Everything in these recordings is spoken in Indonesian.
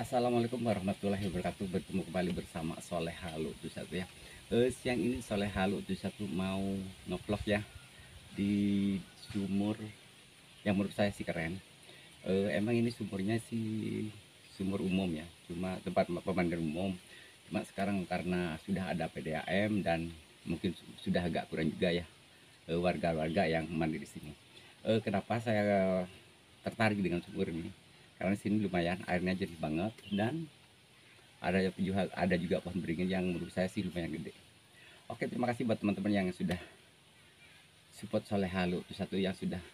Assalamualaikum warahmatullahi wabarakatuh. Bertemu kembali bersama Soleh Halu tuh satu ya. Siang ini Soleh Halu tuh satu mau ngevlog ya di sumur yang menurut saya sih keren. Emang ini sumurnya sih sumur umum ya, cuma tempat pemandian umum. Cuma sekarang karena sudah ada PDAM dan mungkin sudah agak kurang juga ya warga-warga yang mandi di sini. Kenapa saya tertarik dengan sumur ini? Karena di sini lumayan airnya jernih banget dan ada juga pohon beringin yang menurut saya sih lumayan gede. Oke, terima kasih buat teman-teman yang sudah support Soleh Halu satu, yang sudah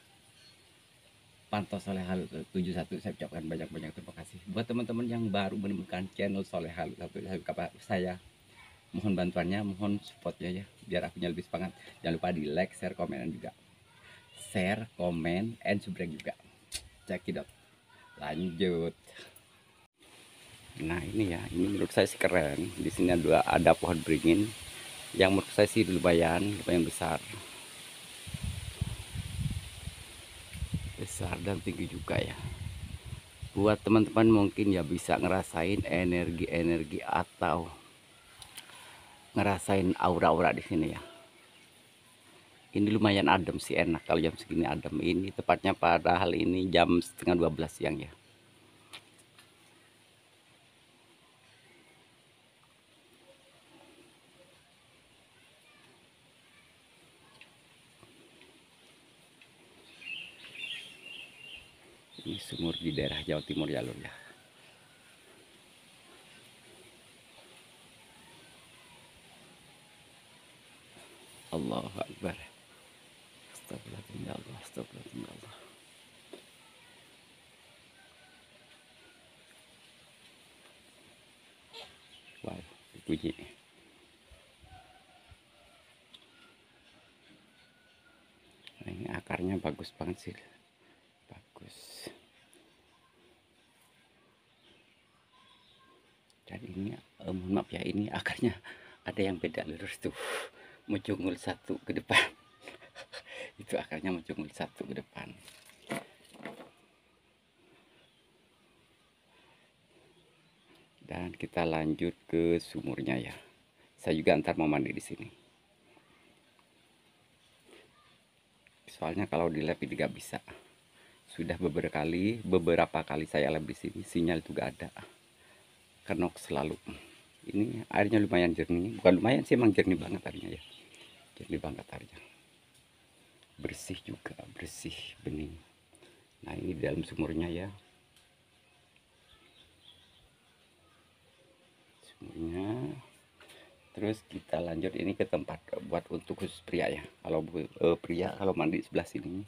pantau Soleh Halu 71. Saya ucapkan banyak-banyak terima kasih. Buat teman-teman yang baru menemukan channel Soleh Halu satu, saya mohon bantuannya, mohon supportnya ya, biar akunya lebih semangat. Jangan lupa di like, share, komen, dan juga share, komen, and subscribe juga. Check it out. Lanjut. Nah ini ya, ini menurut saya sih keren. Di sini ada pohon beringin yang menurut saya sih lumayan besar, dan tinggi juga ya. Buat teman-teman mungkin ya bisa ngerasain energi-energi atau ngerasain aura-aura di sini ya. Ini lumayan adem sih, enak kalau jam segini adem. Ini tepatnya padahal ini jam setengah 12 siang ya. Ini sumur di daerah Jawa Timur ya lur ya. Allahu Akbar. Astagfirullahaladzim ya Allah, astagfirullahaladzim ya Allah. Wow, bunyi. Nah, ini akarnya bagus banget sih. Bagus. Dan ini mohon maaf ya, ini akarnya ada yang beda lurus tuh, mencungul satu ke depan. Itu akarnya mencungul satu ke depan. Dan kita lanjut ke sumurnya ya. Saya juga ntar mau mandi di sini. Soalnya kalau di lab ini nggak bisa. Sudah beberapa kali saya lab di sini, sinyal itu gak ada. Kenok selalu. Ini airnya lumayan jernih, bukan lumayan sih, emang jernih banget airnya ya. Jernih banget airnya. Bersih juga, bersih, bening. Nah ini di dalam sumurnya ya. Sumurnya. Terus kita lanjut ini ke tempat buat untuk khusus pria ya. Kalau pria kalau mandi sebelah sini.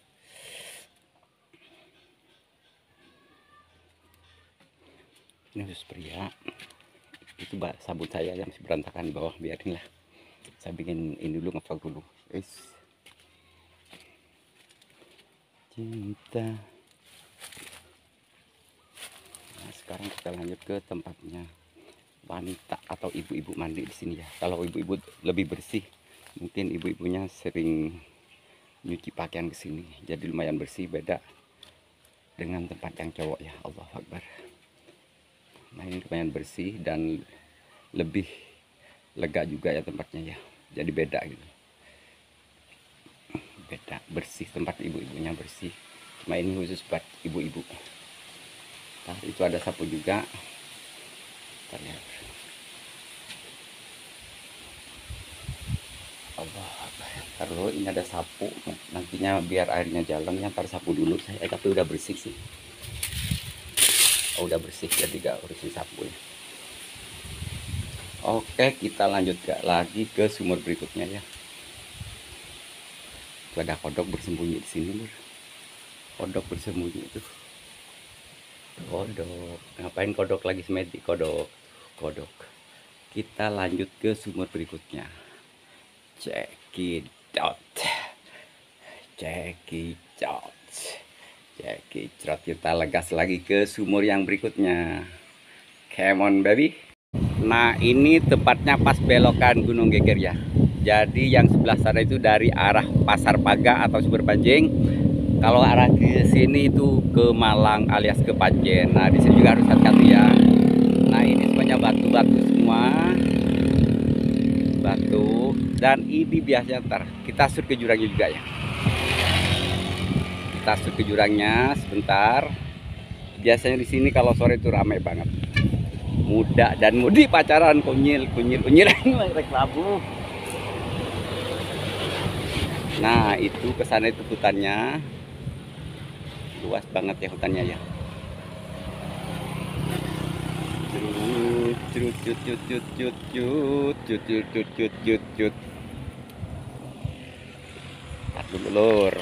Ini khusus pria. Itu sabun saya yang masih berantakan di bawah, biarinlah. Saya bikin ini dulu, ngevlog dulu. Cinta. Nah, sekarang kita lanjut ke tempatnya wanita atau ibu-ibu mandi di sini ya. Kalau ibu-ibu lebih bersih, mungkin ibu-ibunya sering nyuci pakaian ke sini, jadi lumayan bersih, beda dengan tempat yang cowok ya. Allahu Akbar. Nah ini lumayan bersih dan lebih lega juga ya tempatnya ya, jadi beda gitu, beda bersih, tempat ibu-ibunya bersih. Cuma ini khusus buat ibu-ibu. Nah itu ada sapu juga. Kita lihat. Allah, kalau ini ada sapu, nantinya biar airnya jalan ya, ntar sapu dulu saya, tapi udah bersih sih. Oh, udah bersih, jadi gak urusin sapu ya. Oke, kita lanjut lagi ke sumur berikutnya ya. Itu ada kodok bersembunyi di sini lur. Kodok bersembunyi itu. Kodok, ngapain kodok lagi semedi? Kodok. Kita lanjut ke sumur berikutnya. Check it out. Kita legas lagi ke sumur yang berikutnya. Come on baby. Nah ini tepatnya pas belokan Gunung Geger ya. Jadi yang sebelah sana itu dari arah Pasar Paga atau Sumber Panjing. Kalau arah ke sini itu ke Malang alias ke Panjen. Nah di sini juga harus hati-hati ya. Nah ini semuanya batu-batu semua, batu. Dan ini biasanya ntar kita shoot ke jurangnya juga ya. Kita shoot ke jurangnya sebentar. Biasanya di sini kalau sore itu ramai banget. Muda dan mudi pacaran, kunyil rek labu. Nah itu kesana itu hutannya, luas banget ya hutannya ya. Dulu lur.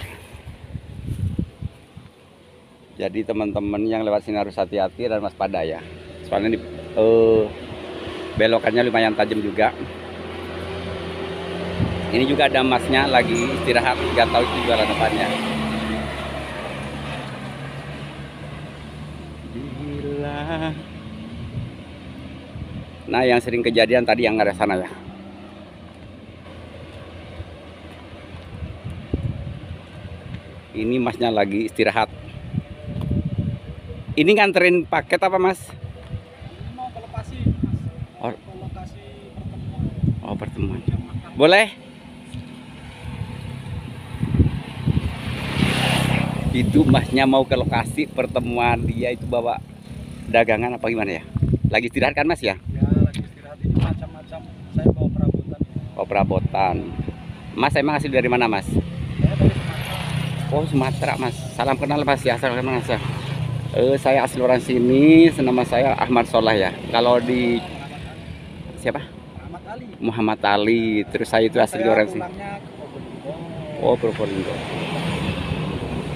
Jadi teman-teman yang lewat sini harus hati-hati dan waspada ya. Soalnya ini belokannya lumayan tajam juga. Ini juga ada masnya lagi istirahat, nggak tahu itu jualan apanya. Gila. Nah yang sering kejadian tadi yang ada sana ya. Ini masnya lagi istirahat. Ini nganterin paket apa mas? Ini mau ke lokasi mas. Oh, Ke lokasi pertemuan. oh pertemuan. Boleh? Itu masnya mau ke lokasi pertemuan, dia itu bawa dagangan apa gimana ya? Lagi istirahat kan mas ya? Ya lagi istirahat, ini macam-macam. Saya bawa perabotan. Oh perabotan. Mas emang asli dari mana mas? Saya dari Sumatera. Oh Sumatera mas. Salam kenal mas ya. Salam kenal mas ya. Saya asli orang sini. Nama saya Ahmad Soleh ya. Kalau di siapa? Muhammad Ali. Muhammad Ali. Terus saya itu asli orang sini. Pulangnya ke Probolinggo. Oh Probolinggo.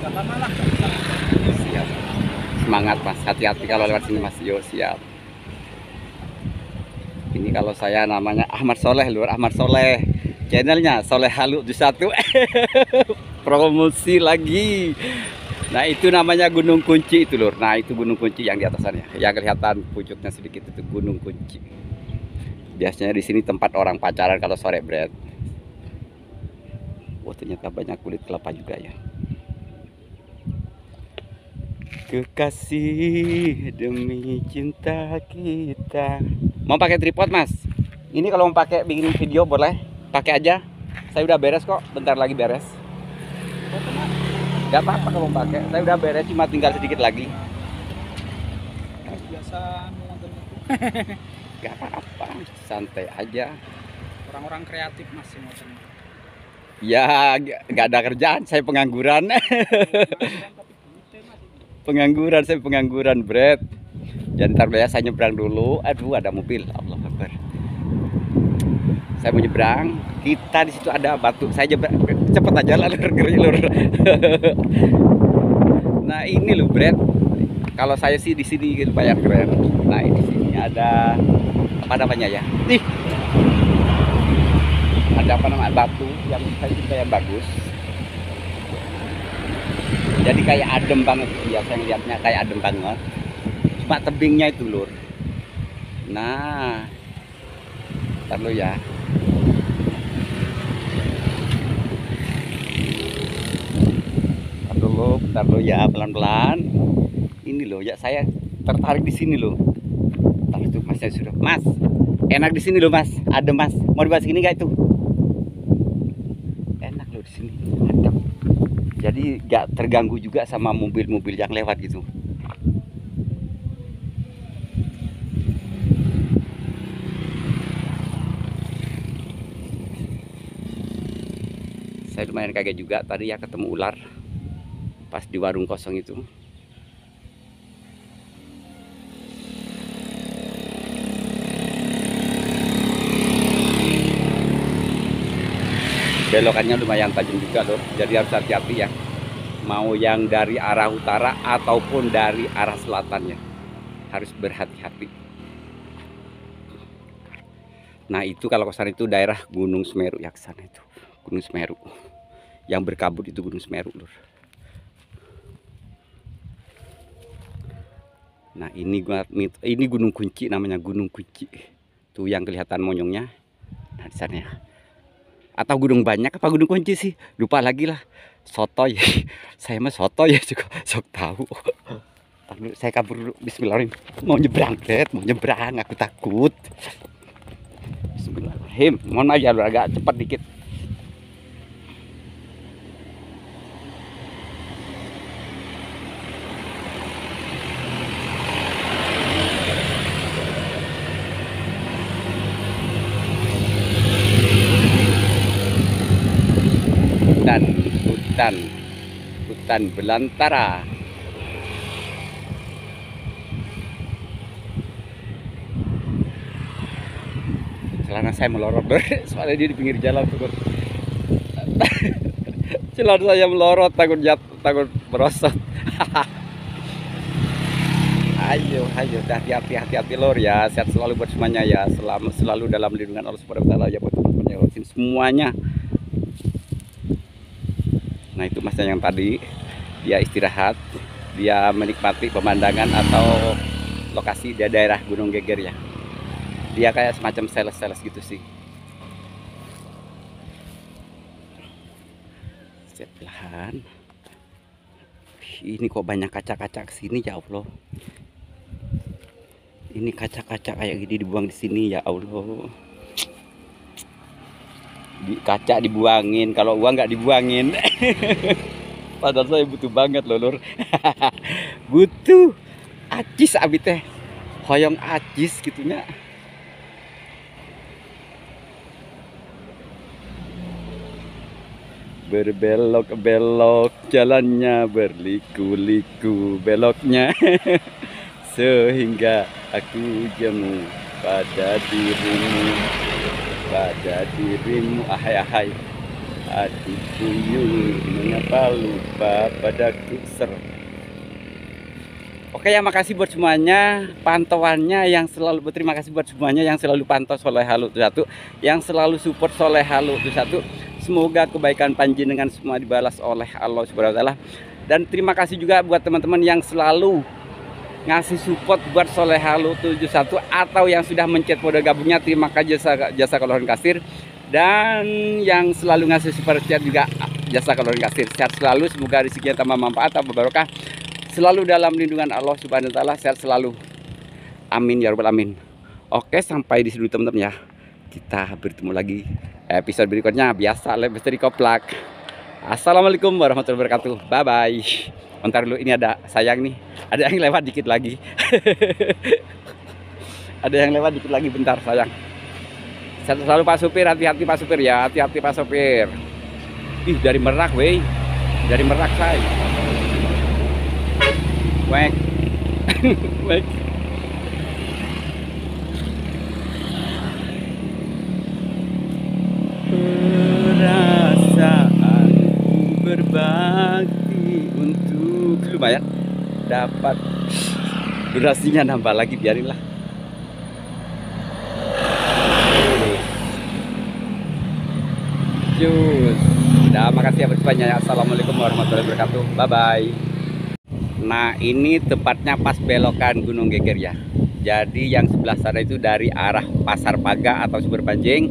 Gak lama lah. Siap. Semangat mas. Hati-hati kalau lewat sini mas. Yo siap. Ini kalau saya namanya Ahmad Soleh, lur Ahmad Soleh. Channelnya Soleh Halu 1. Promosi lagi. Nah itu namanya Gunung Kunci itu lur. Nah itu Gunung Kunci yang di atasannya. Yang kelihatan pucuknya sedikit itu Gunung Kunci. Biasanya di sini tempat orang pacaran kalau sore Bret. Oh ternyata banyak kulit kelapa juga ya. Kekasih demi cinta kita. Mau pakai tripod mas? Ini kalau mau pakai bikin video boleh? Pakai aja. Saya udah beres kok. Bentar lagi beres. Gak apa-apa kalau mau pakai. Saya udah beres, cuma tinggal sedikit lagi. Biasa nonton itu. Gak apa-apa, santai aja. Orang-orang kreatif masih motornya. Ya gak ada kerjaan. Saya pengangguran. Pengangguran, saya pengangguran, Bret. Dan ntar ya saya nyebrang dulu. Aduh, ada mobil. Allah Akbar. Saya mau nyebrang. Kita di situ ada batu. Saya nyebrang. Cepet aja lah, lur. Nah ini loh, Bret. Kalau saya sih di sini lumayan keren. Nah di sini ada apa namanya ya? Nih, ada apa namanya batu yang saya lumayan bagus. Jadi kayak adem banget ya, saya lihatnya kayak adem banget. Cuma tebingnya itu lur. Nah, ntar lo ya. Bentar lo ya, pelan-pelan. Ini loh ya, saya tertarik di sini loh. Ntar itu masnya sudah. Mas, enak di sini loh mas. Adem mas. Mau dibahas gini nggak itu? Enak loh di sini. Adem. Jadi gak terganggu juga sama mobil-mobil yang lewat gitu. Saya lumayan kaget juga tadi ya ketemu ular pas di warung kosong itu. Belokannya lumayan tajam juga loh, jadi harus hati-hati ya. Mau yang dari arah utara ataupun dari arah selatannya, harus berhati-hati. Nah itu kalau ke sana itu daerah Gunung Semeru ya, ke sana itu Gunung Semeru. Yang berkabut itu Gunung Semeru lur. Nah ini Gunung Kunci, namanya Gunung Kunci. Tuh yang kelihatan monyongnya. Nah di sana ya. Atau Gunung Banyak apa Gunung Kunci sih, lupa lagi lah. Sotoy. Saya mah sotoy ya juga sok tahu. Saya kabur dulu. Bismillahirrahmanirrahim. Mau nyebrang, Bret. Mau nyebrang. Aku takut. Bismillahirrahmanirrahim. Mohon maaf ya, agak cepat dikit. Hutan belantara. Celana saya melorot, soalnya dia di pinggir jalan tuh. Celana saya melorot, takut jatuh, takut merosot. Ayo, hati-hati lor ya. Sehat selalu buat semuanya ya. Selalu dalam lindungan Allah Subhanahu wa taala ya buat teman-teman yang lain semuanya. Nah, itu masnya yang tadi dia istirahat, dia menikmati pemandangan atau lokasi di daerah Gunung Geger ya. Dia kayak semacam sales gitu sih. Sebelahan. Ini kok banyak kaca-kaca kesini ya Allah. Ini kaca-kaca kayak gini dibuang di sini ya Allah. Kaca dibuangin, kalau uang nggak dibuangin. Padahal saya butuh banget loh lur. Butuh acis abi teh hoyong acis gitunya. Berbelok-belok jalannya, berliku-liku beloknya. Sehingga aku jemu pada dirimu, ahai aduh puyuh, mengapa lupa padaku ser. Oke ya, makasih buat semuanya pantauannya yang selalu, berterima kasih buat semuanya yang selalu pantau Soleh Halu 1, yang selalu support Soleh Halu 1. Semoga kebaikan panjenengan semua dibalas oleh Allah Subhanahu wa taala. Dan terima kasih juga buat teman-teman yang selalu ngasih support buat Soleh Halu 71 atau yang sudah mencet kode gabungnya. Terima kasih jasa kaloran kasir, dan yang selalu ngasih super chat juga jasa kaloran kasir. Sehat selalu, semoga rezekinya tambah manfaat, tambah barokah, selalu dalam lindungan Allah Subhanahu wa taala. Sehat selalu, amin ya rabbal alamin. Oke, sampai di sini teman-teman ya. Kita bertemu lagi episode berikutnya, biasa Misteri Koplak. Assalamualaikum warahmatullahi wabarakatuh. Bye bye. Bentar dulu, ini ada sayang nih, ada yang lewat dikit lagi. Ada yang lewat dikit lagi, bentar sayang. Selalu Pak Supir, hati-hati Pak Supir ya, hati-hati Pak Supir. Ih, dari Merak weh, dari Merak say. Wek. Wek. Perasaanku berbakti untuk, lumayan dapat durasinya, nambah lagi, biarinlah. Jus. Udah, makasih ya berbanyak. Assalamualaikum warahmatullahi wabarakatuh. Bye bye. Nah, ini tepatnya pas belokan Gunung Geger ya. Jadi yang sebelah sana itu dari arah Pasar Paga atau Sumber Panjang.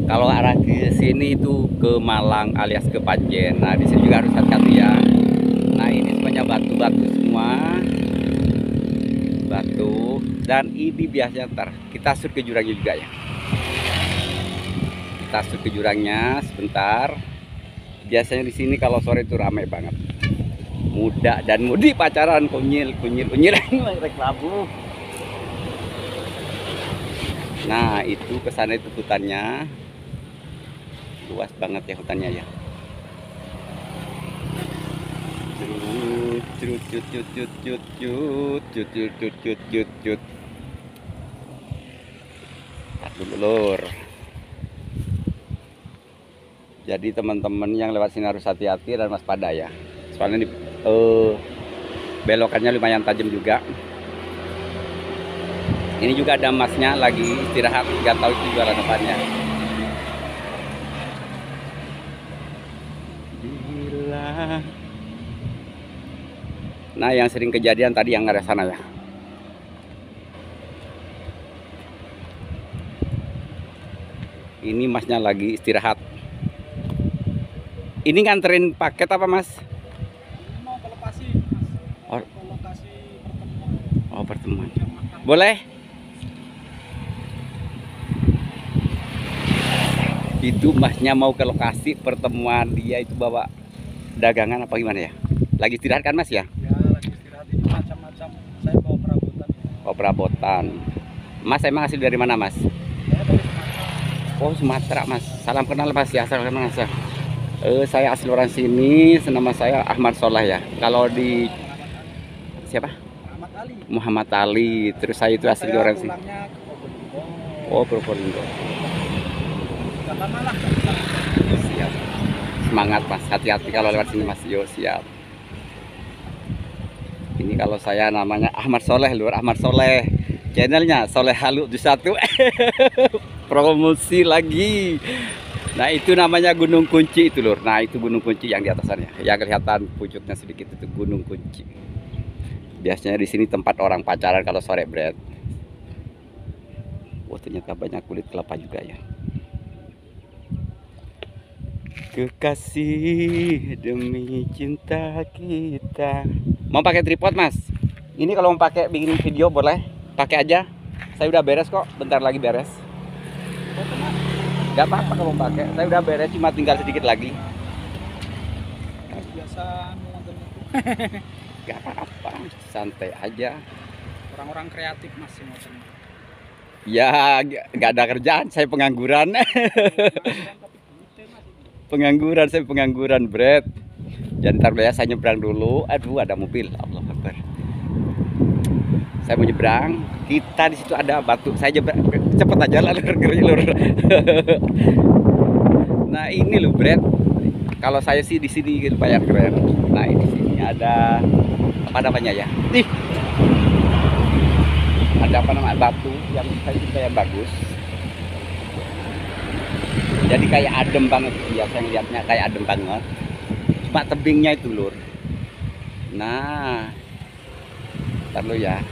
Kalau arah ke sini itu ke Malang alias ke Panjen. Nah, di sini juga harus hati-hati ya. Nah, ini semuanya batu-batu semua. Batu. Dan ini biasanya ntar kita shoot ke jurangnya juga ya. Kita shoot ke jurangnya sebentar. Biasanya di sini kalau sore itu ramai banget. Muda dan mudi pacaran, kunyil rek labu. Nah, itu kesana itu hutannya. Luas banget ya hutannya ya. Dulu lur. Jadi teman-teman yang lewat sini harus hati-hati dan waspada ya. Soalnya di belokannya lumayan tajam juga. Ini juga ada masnya lagi istirahat, nggak tahu itu jualan apanya. Gila. Nah, yang sering kejadian tadi yang arah sana ya. Ini masnya lagi istirahat. Ini nganterin paket apa mas? Ini mau ke lokasi, mas. Oh. Ke lokasi pertemuan. Boleh? Itu masnya mau ke lokasi pertemuan, dia itu bawa dagangan apa gimana ya? Lagi istirahat kan mas ya? Ya lagi istirahat ini macam-macam. Saya bawa perabotan. Oh perabotan. Mas emang asli dari mana mas? Saya dari Sumatera. Oh Sumatera mas. Salam kenal mas ya. Salam kenal mas ya. Saya asli orang sini. Nama saya Ahmad Soleh ya. Kalau di siapa? Muhammad Ali. Muhammad Ali. Terus saya itu asli Saya orang sini. pulangnya ke Probolinggo. Oh Probolinggo. Gak lama lah. Siap. Semangat mas. Hati-hati kalau lewat sini mas. Yo siap. Ini kalau saya namanya Ahmad Soleh, Lur Ahmad Soleh. Channelnya Soleh Halu 1. Promosi lagi. Nah itu namanya Gunung Kunci itu Lur. Nah itu Gunung Kunci yang di atasannya. Yang kelihatan pucuknya sedikit itu Gunung Kunci. Biasanya di sini tempat orang pacaran kalau sore Bret. Oh ternyata banyak kulit kelapa juga ya. Kekasih demi cinta kita. Mau pakai tripod mas? Ini kalau mau pakai bikin video boleh? Pakai aja. Saya udah beres kok. Bentar lagi beres. Gak apa-apa kalau mau pakai. Saya udah beres. Cuma tinggal sedikit lagi. Biasa nonton itu. Gak apa-apa. Santai aja. Orang-orang kreatif masih nonton. Ya gak ada kerjaan. Saya pengangguran. Pengangguran. Saya pengangguran Bret. Jadi ntar ya saya nyebrang dulu. Aduh ada mobil. Allah Akbar. Saya mau nyebrang. Kita di situ ada batu. Saya nyebrang. Cepet aja lah lur. Nah ini loh Bret. Kalau saya sih di sini lumayan keren. Nah di sini ada apa namanya ya? Ada apa namanya batu yang saya lumayan bagus. Jadi kayak adem banget. Ya saya lihatnya kayak adem banget. Cuma tebingnya itu Lur. Nah, ntar lo ya.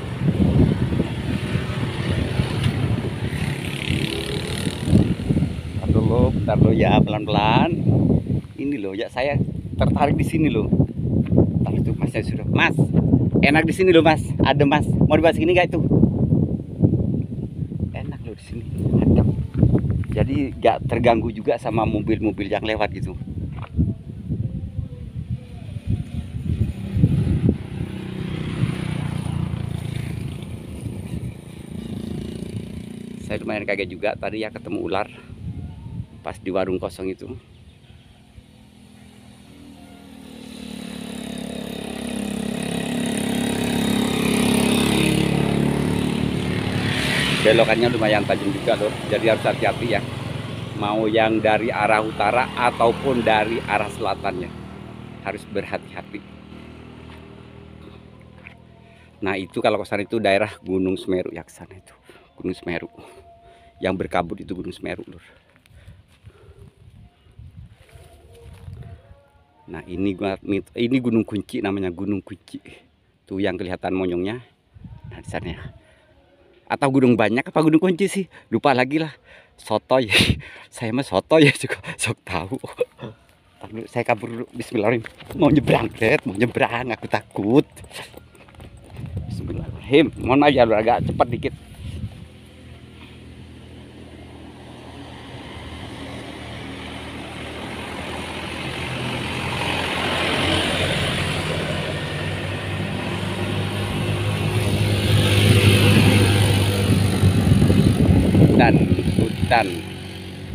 Ntar lo ya pelan-pelan. Ini loh ya saya tertarik di sini loh. Ntar itu masnya sudah. Mas, enak di sini loh mas. Adem mas. Mau dibahas gini gak itu? Enak loh di sini. Adem. Jadi gak terganggu juga sama mobil-mobil yang lewat gitu. Saya lumayan kaget juga tadi ya ketemu ular pas di warung kosong itu. Belokannya lumayan tajam juga Lur. Jadi harus hati-hati ya. Mau yang dari arah utara ataupun dari arah selatannya. Harus berhati-hati. Nah itu kalau ke sana itu daerah Gunung Semeru ya, ke sana itu. Gunung Semeru. Yang berkabut itu Gunung Semeru Lur. Nah ini Gunung Kunci, namanya Gunung Kunci. Tuh yang kelihatan monyongnya. Nah di sana ya. Atau Gunung Banyak apa Gunung Kunci sih? Lupa lagi lah. Sotoy. Saya mah sotoy ya juga sok tahu. Saya kabur dulu. Bismillahirrahmanirrahim. Mau nyebrang, Bret. Mau nyebrang, aku takut. Bismillahirrahmanirrahim. Mohon maaf ya Lur, agak cepat dikit.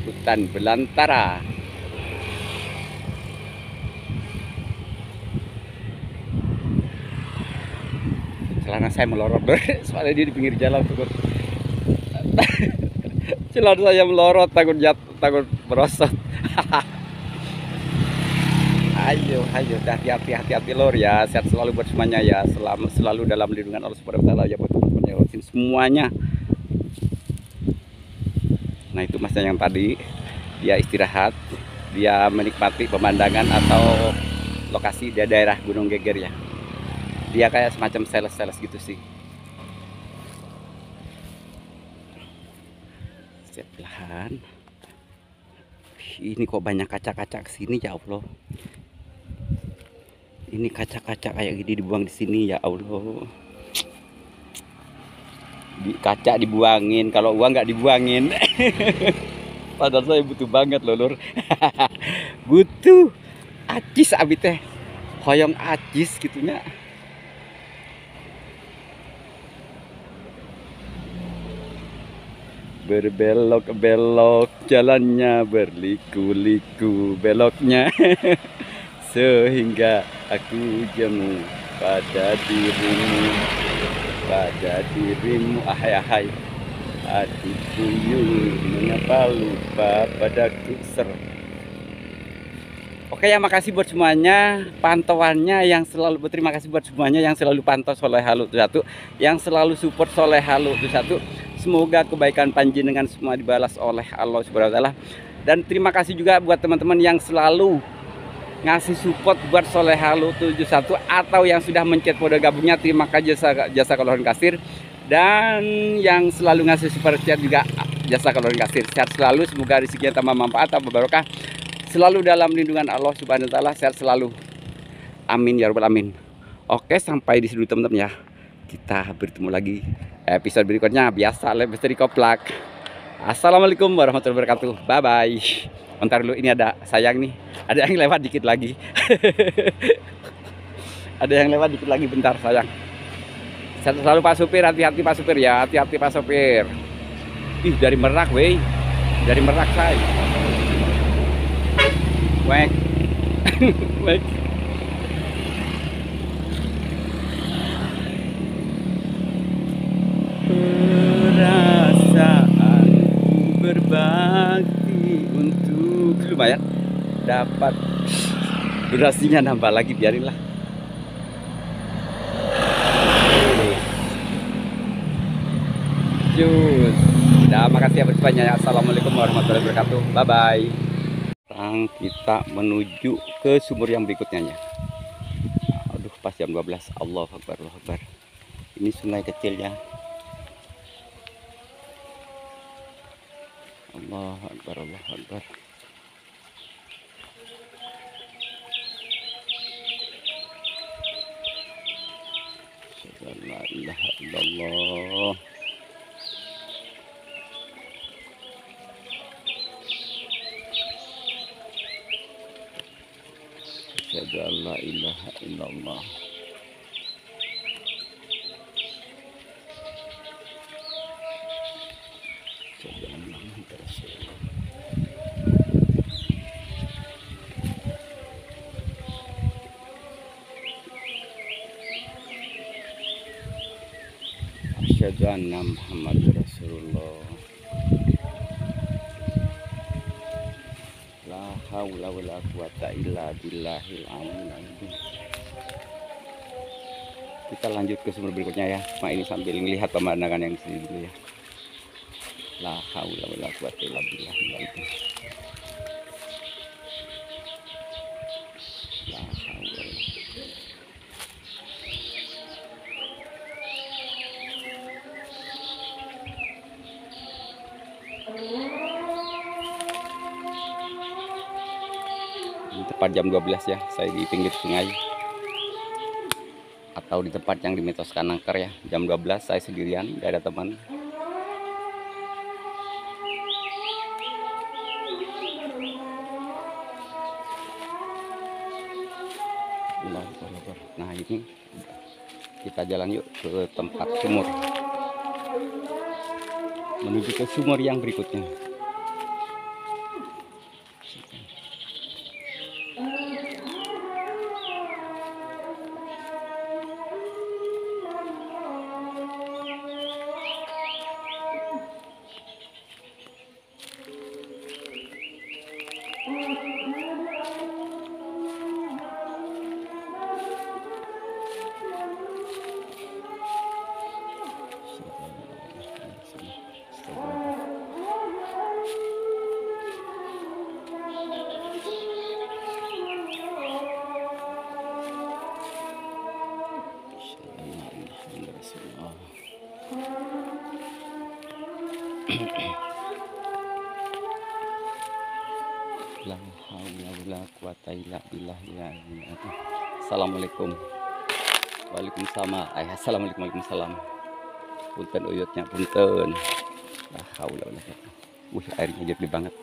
Hutan belantara. Celana saya melorot soalnya dia di pinggir jalan tuh. Celana saya melorot, takut jatuh, takut merosot. Ayo hati-hati Lur ya. Sehat selalu buat semuanya ya. Selalu dalam lindungan Allah Subhanahu wa taala ya buat teman-teman yang semuanya. Nah itu masnya yang tadi dia istirahat, dia menikmati pemandangan atau lokasi di daerah Gunung Geger ya. Dia kayak semacam sales gitu sih. Sebelahan. Ini kok banyak kaca-kaca kesini ya Allah. Ini kaca-kaca kayak gini dibuang di sini ya Allah. Kaca dibuangin, kalau uang nggak dibuangin. Padahal saya butuh banget loh lur. Butuh acis abi teh, hoyong acis gitunya. Berbelok-belok jalannya, berliku-liku beloknya. Sehingga aku jemu pada dirimu, ahai hati puyung, mengapa lupa padaku Oke ya, makasih buat semuanya pantauannya yang selalu, berterima kasih buat semuanya yang selalu pantau Soleh Halu 1, yang selalu support Soleh Halu 1. Semoga kebaikan panjenengan semua dibalas oleh Allah Subhanahu wa taala. Dan terima kasih juga buat teman-teman yang selalu ngasih support buat Soleh Halu 71 atau yang sudah mencet kode gabungnya. Terima kasih jasa kaloran kasir, dan yang selalu ngasih super chat juga jasa kaloran kasir. Sehat selalu, semoga rezekinya tambah manfaat, tambah barokah, selalu dalam lindungan Allah Subhanahu wa taala. Sehat selalu, amin ya rabbal alamin. Oke, sampai di sini teman-teman ya. Kita bertemu lagi episode berikutnya, biasa misteri koplak. Assalamualaikum warahmatullahi wabarakatuh. Bye bye. Bentar dulu, ini ada sayang nih. Ada yang lewat dikit lagi. Ada yang lewat dikit lagi, bentar sayang. Sehat selalu Pak Supir, hati-hati Pak Supir ya, hati-hati Pak Supir. Ih, dari Merak weh. Dari Merak say. Wek. Wek. Perasaanku berbakti untuk, lumayan dapat durasinya, nambah lagi, biarinlah. Jus. Udah, makasih ya berbanyak ya. Assalamualaikum warahmatullahi wabarakatuh. Bye bye. Sekarang kita menuju ke sumur yang berikutnya ya. Aduh, pas jam 12. Allahu Akbar, Allahu Akbar. Ini sungai kecilnya. Allahu Akbar, Allahu Akbar. La ilaha illallah. La ilaha illallah. Asyhadu anna Muhammadur Rasulullah. La haula wala quwata illa billahil aliyyil. Kita lanjut ke sumber berikutnya ya. Cuma ini sambil melihat pemandangan yang di sini dulu ya. La haula wala quwata illa billahil aliyyil. La haula. Tepat jam 12 ya, saya di pinggir sungai atau di tempat yang dimitoskan angker ya. Jam 12 saya sendirian, gak ada teman. Nah ini kita jalan yuk ke tempat sumur, menuju ke sumur yang berikutnya. La haula wala quwata illa billah. Assalamualaikum. Waalaikumsalam. Assalamualaikum. Waalaikumsalam. Punten uyutnya, punten. Lah haula wala quwata. Airnya jernih banget.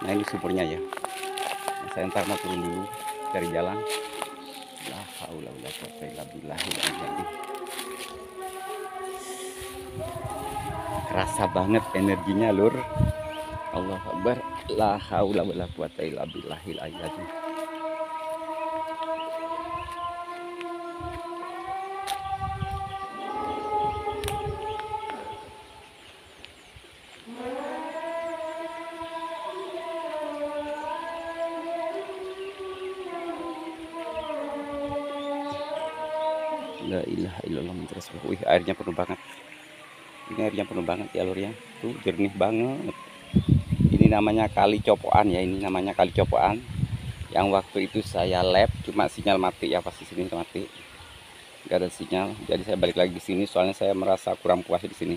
Nah ini sumurnya ya. Nah, saya ntar mau turun dulu cari jalan. La haula wala quwata illa billah. Kerasa banget energinya lur. Allahu Akbar. La haula wala quwata illa billahil aliyyil. La ilaha illallah Muhammad Rasulullah. Wih, airnya penuh banget. Ini airnya penuh banget ya lur ya. Tuh jernih banget. Ini namanya Kali Copoan ya. Ini namanya Kali Copoan. Yang waktu itu saya lab cuma sinyal mati ya, pasti sini mati. Gak ada sinyal. Jadi saya balik lagi di sini soalnya saya merasa kurang puas di sini.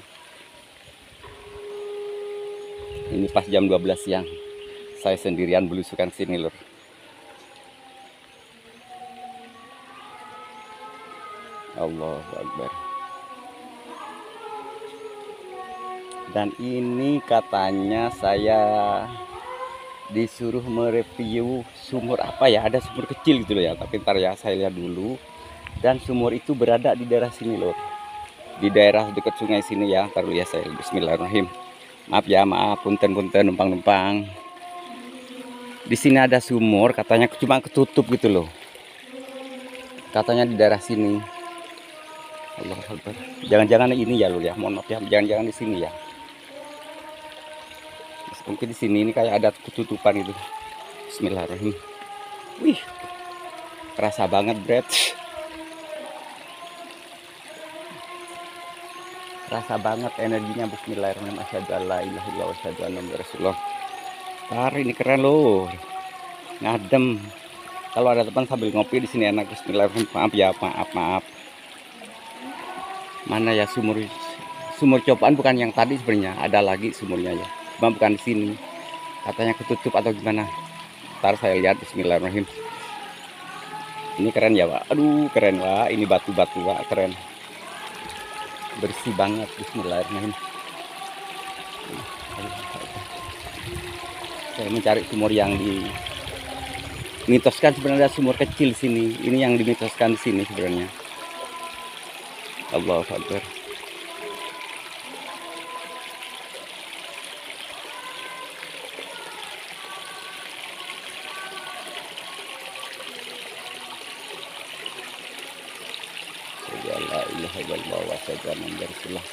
Ini pas jam 12 siang. Saya sendirian belusukan sini lur. Allahu Akbar. Dan ini katanya saya disuruh mereview sumur apa ya, ada sumur kecil gitu loh ya, tapi ntar ya saya lihat dulu. Dan sumur itu berada di daerah sini loh, di daerah dekat sungai sini ya. Ntar dulu ya saya. Bismillahirrahmanirrahim. Maaf ya, maaf, punten-punten numpang-numpang. Di sini ada sumur, katanya cuma ketutup gitu loh, katanya di daerah sini. Allah Akbar. Jangan-jangan ini ya lur ya, mohon maaf ya, jangan-jangan di sini ya. Mungkin di sini ini kayak ada ketutupan itu. Bismillahirrahmanirrahim. Wih, kerasa banget Brad. Kerasa banget energinya. Bismillahirrahmanirrahim. Asyhadu an la ilaha illallah wa asyhadu anna muhammadar rasulullah. Ini keren loh, ngadem. Kalau ada teman sambil ngopi di sini enak. Bismillahirrahmanirrahim. Maaf ya, maaf. Mana ya sumur Copoan bukan yang tadi sebenarnya, ada lagi sumurnya ya. Cuma bukan di sini. Katanya ketutup atau gimana. Ntar saya lihat. Bismillahirrahmanirrahim. Ini keren ya Pak. Aduh keren Pak. Ini batu-batu Pak, keren. Bersih banget. Bismillahirrahmanirrahim. Saya mencari sumur yang dimitoskan, sebenarnya sumur kecil sini. Ini yang dimitoskan di sini sebenarnya. Allahu Akbar. La ilaha illallah wa asyhadu anna muhammadar rasulullah.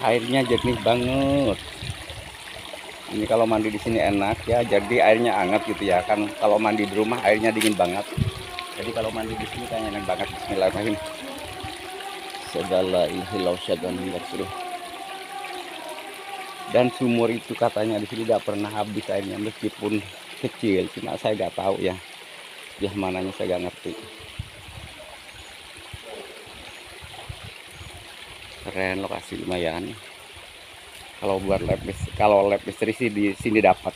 Airnya jernih banget. Ini kalau mandi di sini enak ya, jadi airnya hangat gitu ya kan. Kalau mandi di rumah airnya dingin banget. Jadi kalau mandi di sini kayaknya enak banget. Bismillahirrahmanirrahim. Segala ilaha illallah. Dan sumur itu katanya di sini tidak pernah habis airnya meskipun kecil. Cuma saya nggak tahu ya. Ya mananya saya nggak ngerti. Keren, lokasi lumayan. Kalau buat lab misteri sih di sini dapat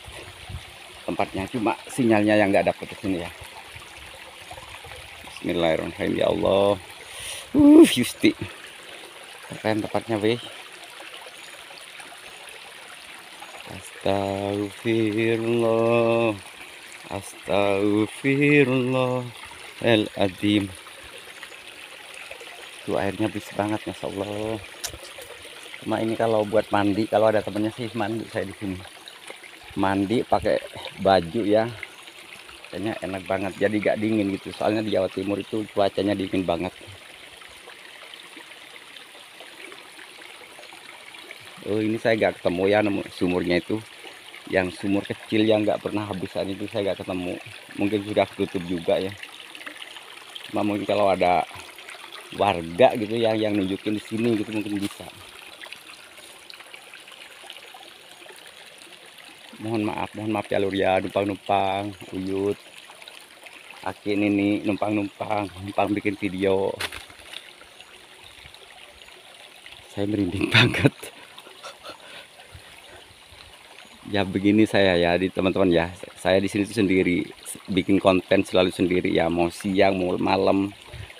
tempatnya. Cuma sinyalnya yang nggak dapat di sini ya. Bismillahirrahmanirrahim. Ya Allah. Yusti. Keren tempatnya weh. Astagfirullah. Astagfirullahaladzim. Tuh airnya bersih banget, masya Allah. Cuma ini kalau buat mandi, kalau ada temennya sih mandi saya di sini. Mandi pakai baju ya. Kayaknya enak banget, jadi gak dingin gitu. Soalnya di Jawa Timur itu cuacanya dingin banget. Oh ini saya gak ketemu ya nemu sumurnya itu. Yang sumur kecil yang gak pernah habisan itu saya gak ketemu. Mungkin sudah tutup juga ya. Cuma mungkin kalau ada warga gitu yang nunjukin di sini gitu mungkin bisa. Mohon maaf ya lur ya, numpang uyut. Aki ini numpang bikin video. Saya merinding banget. Ya begini saya ya, di teman-teman ya. Saya di sini tuh sendiri, bikin konten selalu sendiri ya, mau siang mau malam.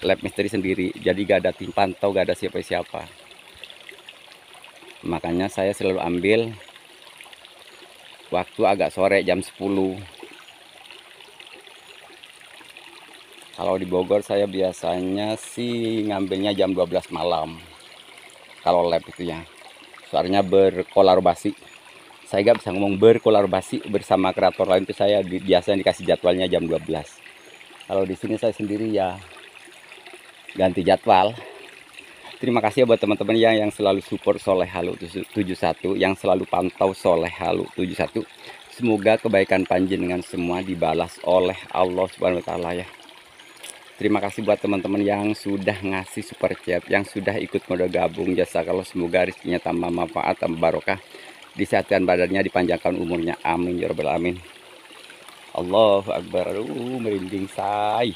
lab misteri sendiri, jadi gak ada tim pantau, gak ada siapa-siapa. Makanya saya selalu ambil waktu agak sore jam 10. Kalau di Bogor saya biasanya sih ngambilnya jam 12 malam. Kalau lab itu ya. Soalnya berkolaborasi. Saya gak bisa ngomong berkolaborasi bersama kreator lain, itu saya biasanya dikasih jadwalnya jam 12. Kalau di sini saya sendiri ya ganti jadwal. Terima kasih ya buat teman-teman yang selalu support Soleh Halu 71, yang selalu pantau Soleh Halu 71. Semoga kebaikan panjenengan semua dibalas oleh Allah Subhanahu wa taala ya. Terima kasih buat teman-teman yang sudah ngasih super chat, yang sudah ikut mode gabung. Jasa kalau semoga rezekinya tambah manfaat, tambah barokah, disehatan badannya, dipanjangkan umurnya. Amin ya rabbal alamin. Allahu akbar. Merinding say.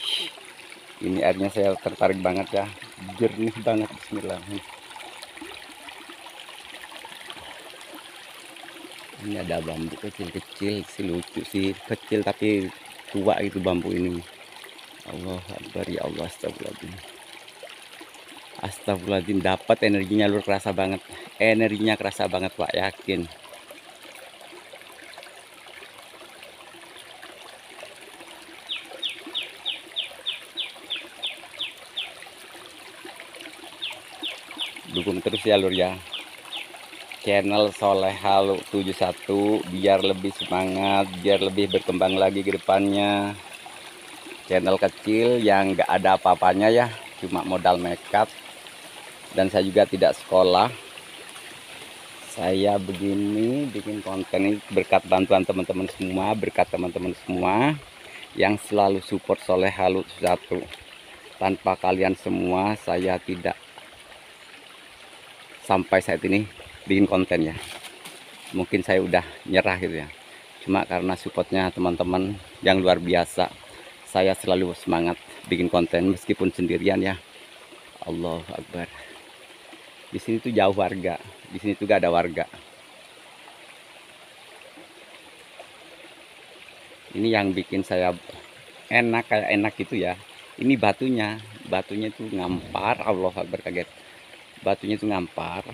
Ini airnya saya tertarik banget ya. Jernih banget, bismillah. Ini ada bambu kecil-kecil sih, lucu sih, kecil tapi tua itu bambu ini. Allah Akbar, ya Allah, astagfirullahaladzim. Astagfirullahaladzim, dapat energinya luar kerasa banget. Energinya kerasa banget Pak, yakin. Dukung terus ya lur ya. Channel Soleh Halu 71 biar lebih semangat, biar lebih berkembang lagi ke depannya. Channel kecil yang gak ada apa-apanya ya, cuma modal nekat. Dan saya juga tidak sekolah. Saya begini bikin konten ini berkat bantuan teman-teman semua, berkat teman-teman semua yang selalu support Soleh Halu 71. Tanpa kalian semua saya tidak sampai saat ini bikin konten ya. Mungkin saya udah nyerah gitu ya. Cuma karena supportnya teman-teman yang luar biasa, saya selalu semangat bikin konten meskipun sendirian ya. Allahu Akbar. Di sini tuh jauh warga, di sini juga ada warga. Ini yang bikin saya enak, kayak enak gitu ya. Ini batunya itu ngampar. Allahu Akbar, kaget. Batunya itu ngampar.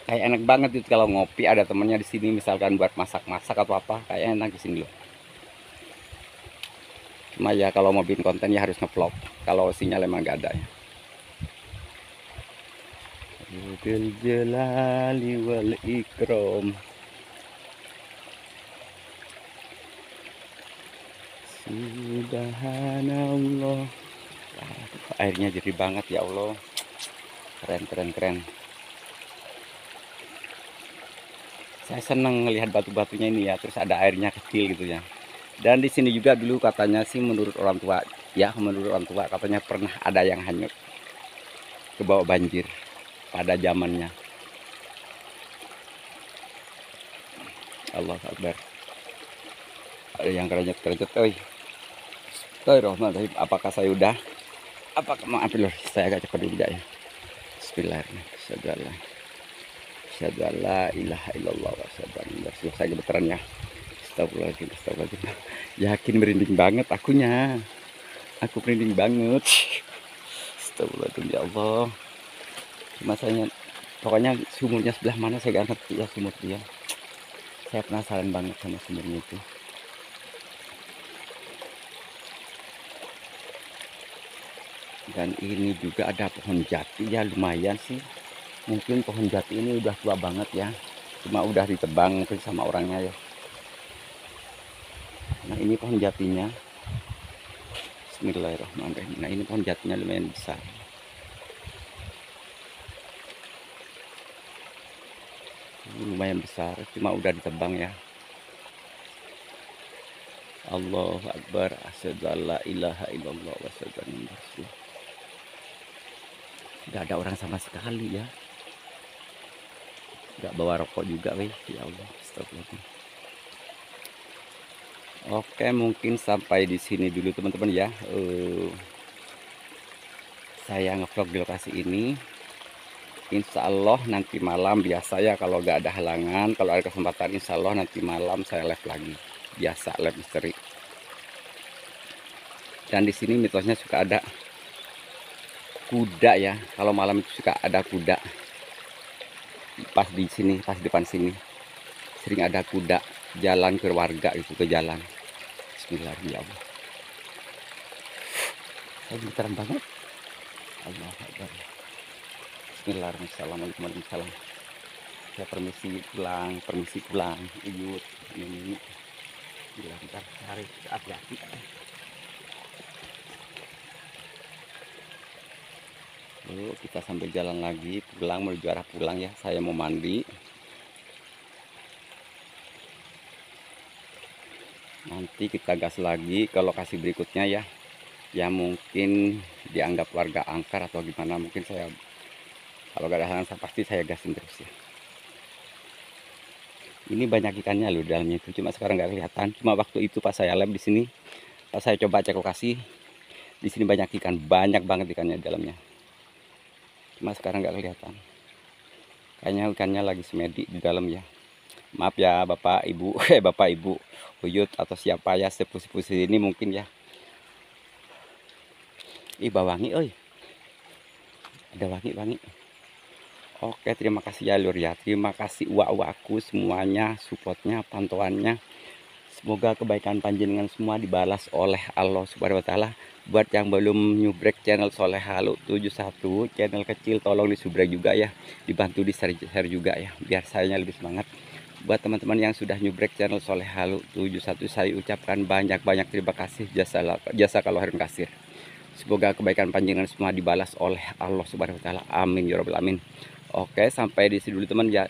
Kayak enak banget itu kalau ngopi ada temennya di sini, misalkan buat masak-masak atau apa, kayak enak di sini loh. Cuma ya kalau mau bikin konten ya harus ngevlog. Kalau sinyal emang gak ada ya. Dzul jalali wal ikram. Subhanallah. Airnya jernih banget ya Allah. Keren. Saya senang melihat batu-batunya ini ya, terus ada airnya kecil gitu ya. Dan di sini juga dulu katanya sih menurut orang tua katanya pernah ada yang hanyut ke bawah banjir pada zamannya. Allah Akbar. Ada yang kerenyet-kerenyet. Bismillahirrahmanirrahim. Apakah saya udah? Apakah maaf dulu, saya agak cepat dulu ya. Bismillahirrahmanirrahim. Asyhadu an la ilaha illallah wa asyhadu anna rasulullah. Saya gemeteran ya. Astagfirullahaladzim. Yakin merinding banget akunya. Aku merinding banget. Astagfirullahaladzim ya Allah. Cuma saya pokoknya sumurnya sebelah mana saya gak ngerti ya sumur dia. Saya penasaran banget sama sumurnya itu. Dan ini juga ada pohon jati ya, lumayan sih. Mungkin pohon jati ini udah tua banget ya. Cuma udah ditebang mungkin sama orangnya ya. Nah ini pohon jatinya. Bismillahirrahmanirrahim. Nah ini pohon jatinya lumayan besar. Lumayan besar, cuma udah ditebang ya. Allahu Akbar. Asyhadu an la ilaha illallah wa asyhadu anna rasulullah. Gak ada orang sama sekali ya. Gak bawa rokok juga weh. Ya Allah, astagfirullah. Oke, mungkin sampai di sini dulu teman-teman ya. Saya ngevlog di lokasi ini. Insya Allah nanti malam biasa ya, kalau gak ada halangan, kalau ada kesempatan insya Allah nanti malam saya live lagi. Biasa live misteri. Dan di sini mitosnya suka ada kuda ya. Kalau malam itu suka ada kuda. Pas di sini, pas depan sini. Sering ada kuda jalan ke warga gitu, ke jalan. Bismillahirrahmanirrahim. Ini terang banget. Allah Akbar. Bismillahirrahmanirrahim. Saya permisi pulang. Iyut, ini. Bila kita cari hati-hati. Lalu kita sambil jalan lagi pulang, menuju arah pulang ya. Saya mau mandi. Nanti kita gas lagi ke lokasi berikutnya ya. Ya mungkin dianggap warga angker atau gimana. Mungkin saya kalau gak ada halangan pasti saya gasin terus ya. Ini banyak ikannya loh dalamnya itu. Cuma sekarang nggak kelihatan. Cuma waktu itu pas saya lem di sini, pas saya coba cek lokasi, di sini banyak ikan, banyak banget ikannya di dalamnya. Cuma sekarang nggak kelihatan. Kayaknya ikannya lagi semedi di dalam ya. Maaf ya Bapak Ibu, Bapak Ibu Uyut atau siapa ya sepuh-sepuh ini mungkin ya. Ih bawangi, oi. Ada wangi-wangi. Oke, terima kasih ya Lur ya. Terima kasih uak-uakku semuanya, supportnya, pantauannya. Semoga kebaikan panjenengan semua dibalas oleh Allah Subhanahu wa taala. Buat yang belum nyubrek channel Soleh Halu 71, channel kecil tolong disubrek juga ya. Dibantu di share juga ya, biar saya lebih semangat. Buat teman-teman yang sudah nyubrek channel Soleh Halu 71, saya ucapkan banyak-banyak terima kasih, jasa kalau khairan kasir. Semoga kebaikan panjenengan semua dibalas oleh Allah Subhanahu wa taala. Amin ya rabbal alamin. Oke, sampai di sini dulu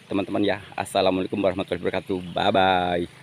teman-teman ya. Assalamualaikum warahmatullahi wabarakatuh. Bye bye.